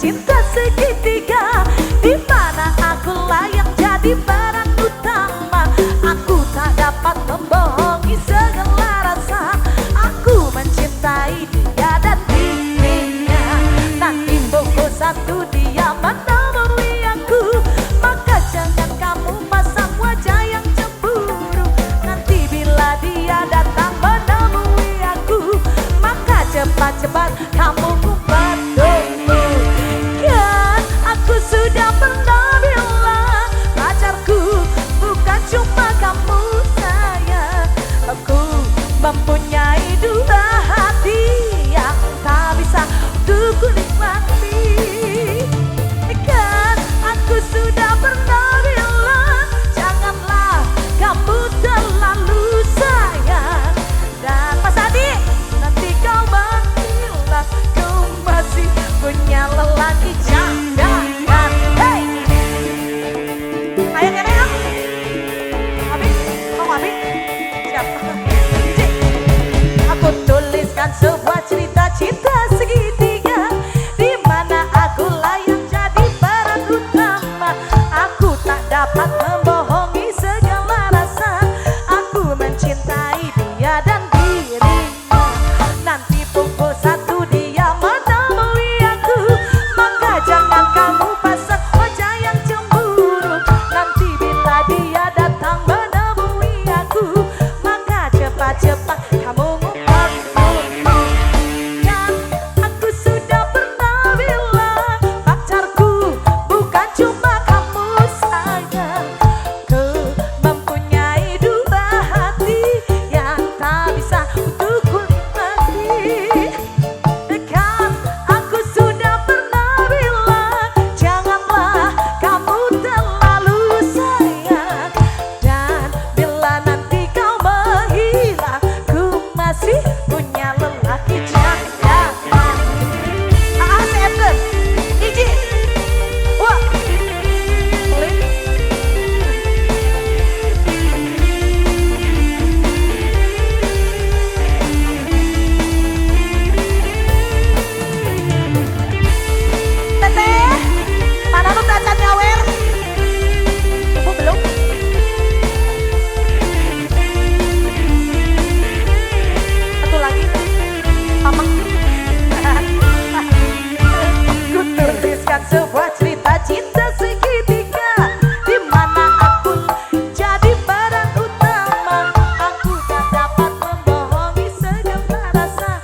cinta segitiga, di mana aku layak jadi peran utama. Aku tak dapat membohongi segala rasa. Aku mencintai dia dan dirinya. Nanti pukul 1 dia menemui aku, maka jangan kamu pasang wajah yang cemburu. Nanti bila dia datang menemui aku, maka cepat-cepat kamu ngumpet dulu. Kan aku sudah pernah bilang, pacarku bukan cuma kamu sayang. Aku mempunyai 2 hati yang tak bisa untuk kunikmati. Kan aku sudah pernah bilang, janganlah kamu terlalu sayang. Dan Mas Adi, nanti kau menghilang, kau masih punya lelaki. Jangan, hey. Ayo Neneng, Abi, mau Abi? Siap. Aku tuliskan sebuah cerita cinta segitiga, di mana aku layak jadi peran utama. Aku tak dapat membohongi segala rasa. Aku mencintai dia dan dirinya. Nanti pukul 1 dia menemui aku, maka jangan kamu pasang wajah yang cemburu. Nanti bila dia datang menemui aku, maka cepat-cepat kamu ngumpet dulu. Kan aku sudah pernah bilang, pacarku bukan cuma kamu sayang. Ku mempunyai 2 hati yang tak bisa untuk kunikmati. Kan aku sudah pernah bilang, janganlah kamu terlalu sayang. Dan bila nanti kau menghilang, ku masih punya lelaki. Jangan. Seven, Iji, wah, boleh. Teteh, mana lu tacan nyawer? Oh, belum. Satu lagi, Mama. Ku tuliskan sebuah cerita cinta segitiga, di mana aku jadi peran utama. Aku tak dapat membohongi segala rasa.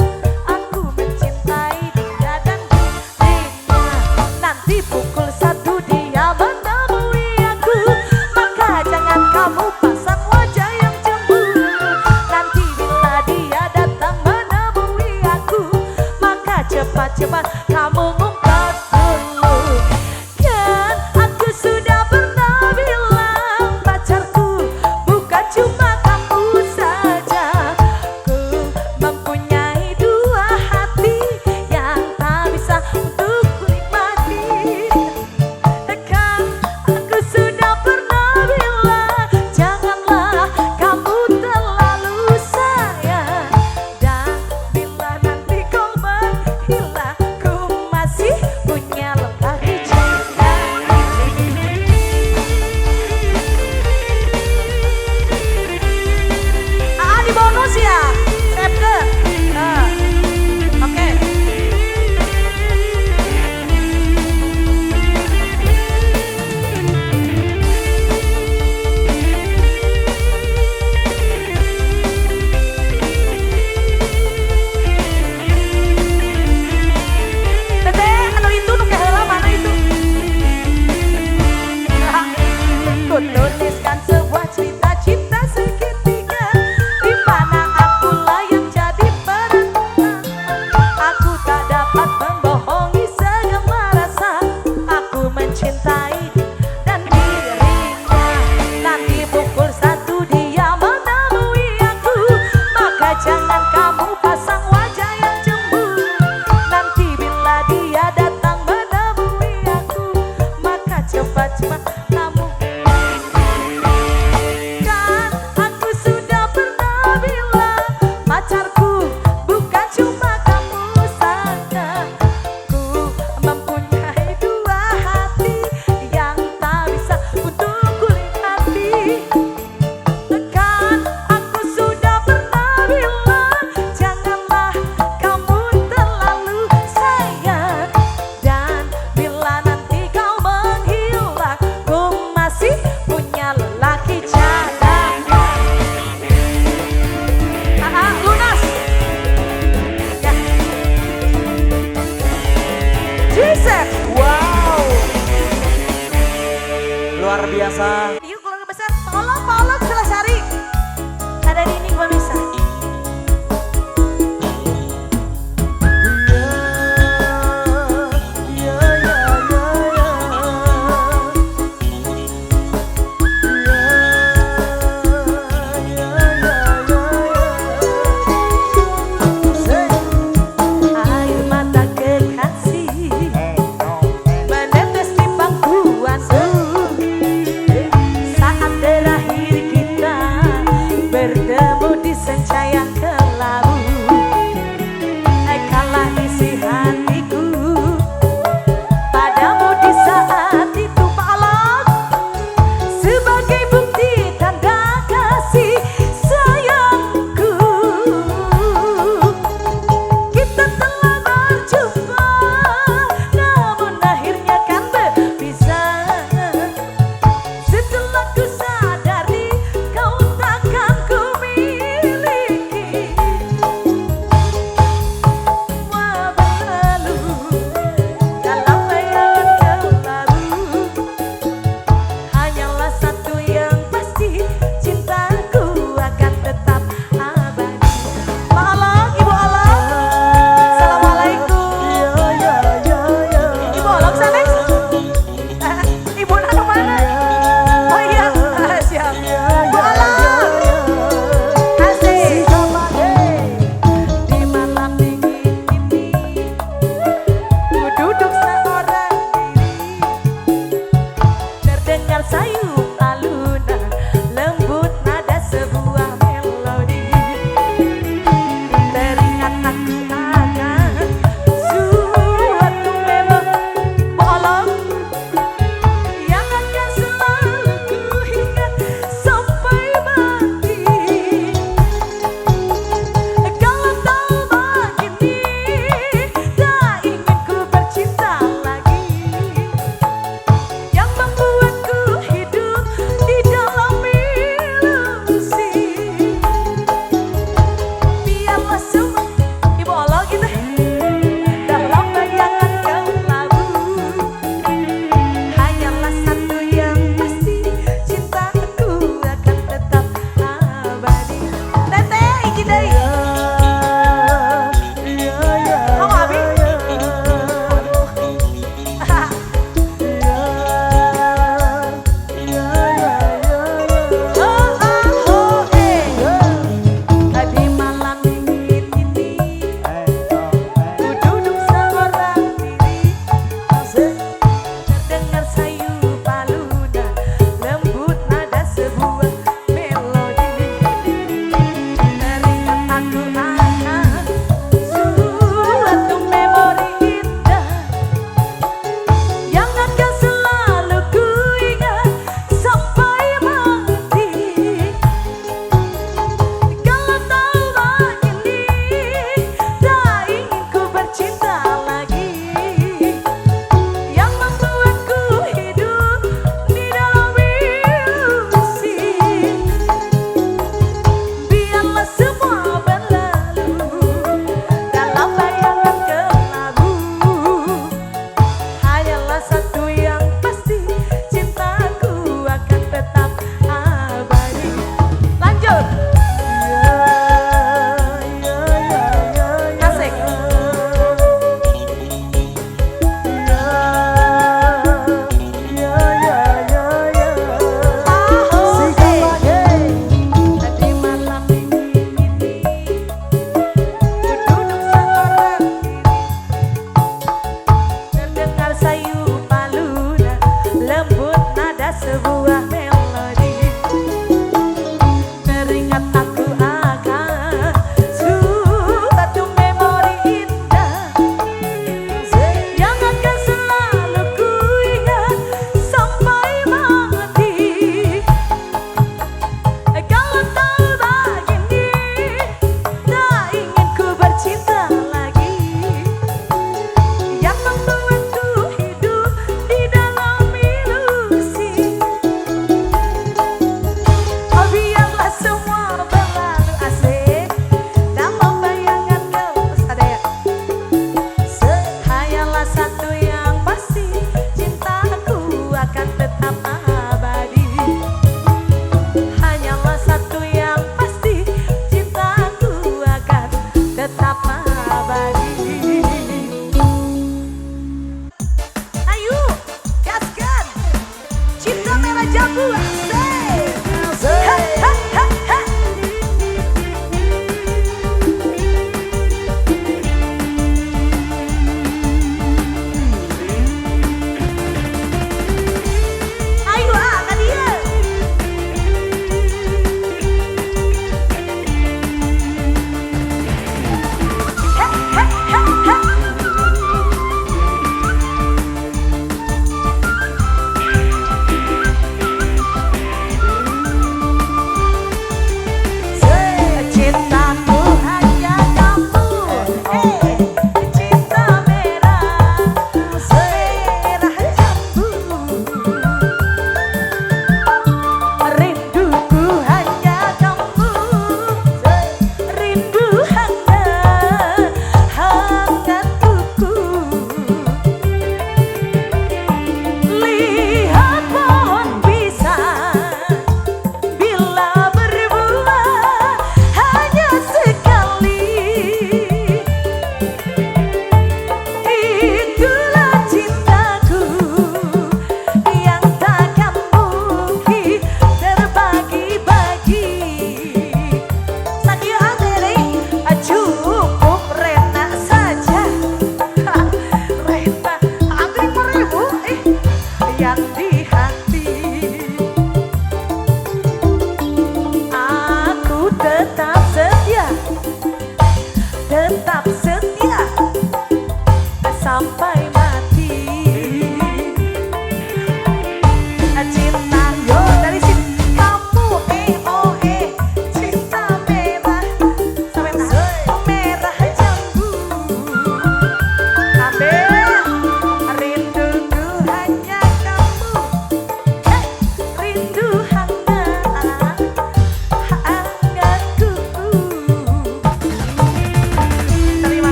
Aku mencintai dia dan dirinya. Nanti pukul 1 dia menemui aku, maka jangan kamu pasang wajah yang cemburu. Nanti bila dia datang menemui aku, maka cepat-cepat kamu ngumpet dulu. Kan aku sudah pernah bilang, pacarku bukan cuma kamu saja. Ku mempunyai 2 hati yang tak bisa untuk kunikmati. Kan aku sudah pernah bilang, janganlah kamu terlalu sayang. Dan bila nanti kau menghilang, ku masih punya lelaki. Jangan. Di bonus ya, Sepke. Oke. Teteh, anu itu nu kaheula mana itu? Ku tuliskan sebuah cerita cinta segitiga, di mana aku layak jadi peran utama. Aku tak dapat membohongi segala rasa. Aku mencintai dia dan dirinya. Nanti pukul 1 dia menemui aku, maka jangan kamu pasang wajah yang cemburu. Nanti bila dia datang menemui aku, maka cepat-cepat kamu. Kan aku sudah pernah bilang, pacarku bukan cuma kamu saja. Ku mempunyai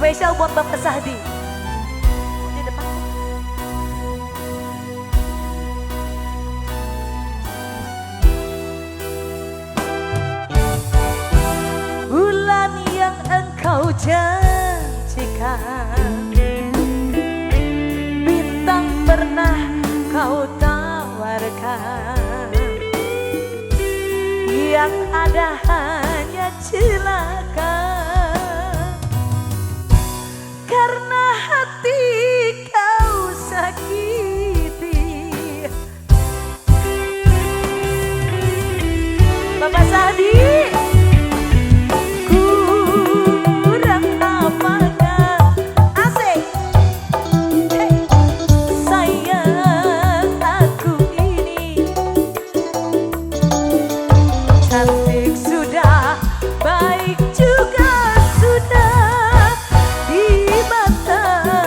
Spesial buat Bapak Sahdi. Di depan. Bulan yang engkau janjikan, bintang pernah kau tawarkan, yang ada hanya celaka. Karena hati kau sakiti. Bapak Sahdi, kurang apanya asik. Sayang aku ini cantik sudah, baik juga sudah di mata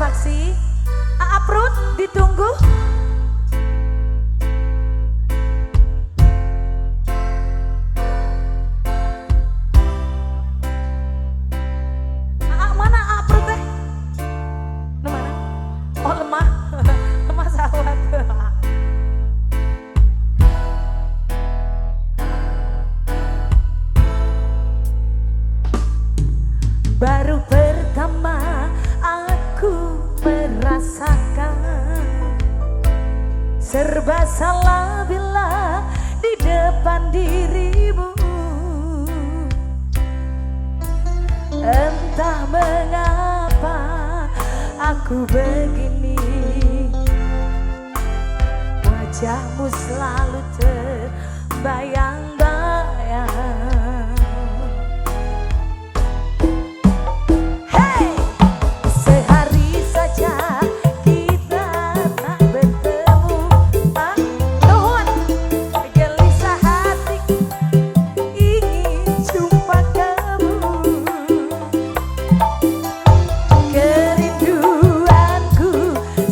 saksi. Aprut ditunggu. Mana Aprut teh? Mana? Oh lemah. Lemah sawat. Baru pertama aku merasakan serba salah bila di depan dirimu. Entah mengapa aku begini, wajahmu selalu terbayang-bayang.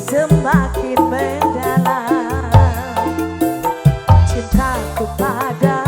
Semakin mendalam cintaku pada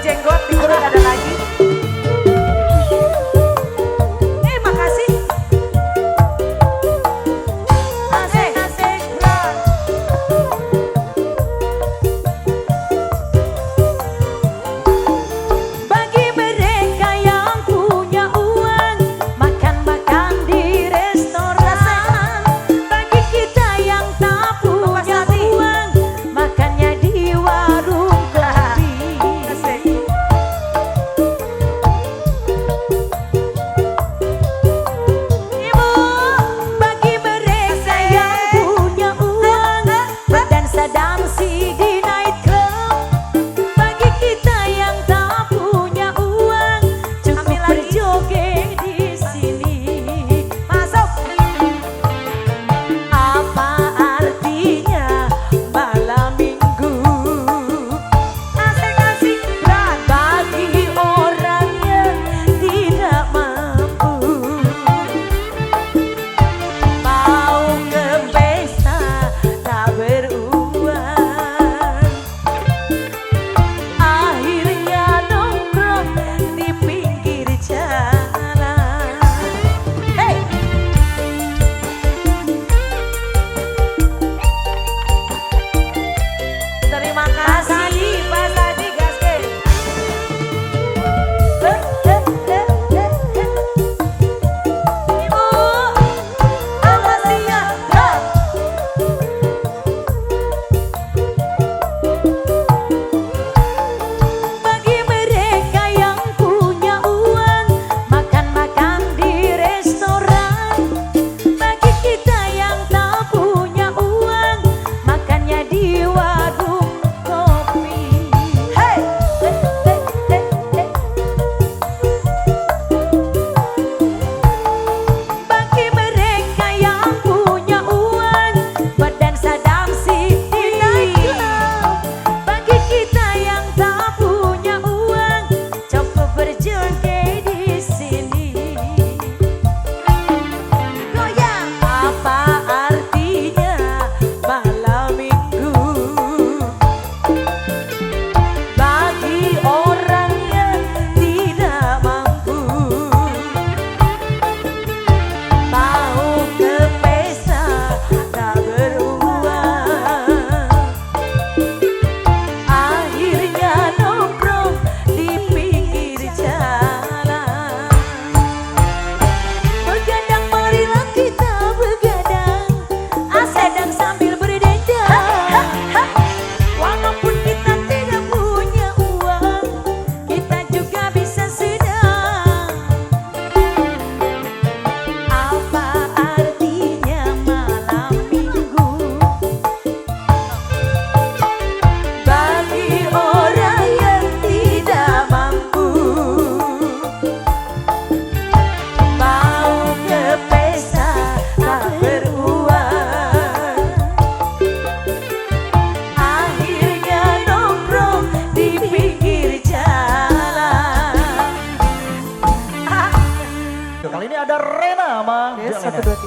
jenggot, di perut ada lagi. Makasih. Asik, bro. Bagi mereka yang punya uang, makan-makan di restoran. Bagi kita yang tak punya uang, makannya di warung kopi. Ibu, bagi mereka yang punya uang, berdansa dansi di nightclub. Bagi kita yang tak punya uang, cukup berjoget di sini. Masuk. Apa artinya malam minggu? Asik-asik berat bagi orang yang tidak mampu. Mau ke pesta tak beruang, akhirnya nongkrong di pinggir jalan. Hey! Terima kasih Pak Sadi Gaske. Ibu, awas ya. Bagi mereka yang punya uang, makan-makan di restoran. Bagi kita yang tak punya uang, makannya di warung kopi. Hey! Bagi mereka yang punya uang, berdansa dansi di nightclub. Bagi kita yang tak punya uang, cukup berjoget di sini. Goyang. Apa artinya malam minggu? Bagi orang yang tidak mampu, mau ke pesta tak beruang, akhirnya nongkrong di pinggir jalan. Begadang, marilah kita begadang, asedang sambil berdendang. Walaupun kita tidak punya uang, kita juga bisa sedang. Apa artinya malam minggu? Bagi orang yang tidak mampu, mau ke pesta tak beruang, akhirnya nongkrong di pinggir jalan. Kali ini ada Rena sama Yes, Delena. 1, 2, 3.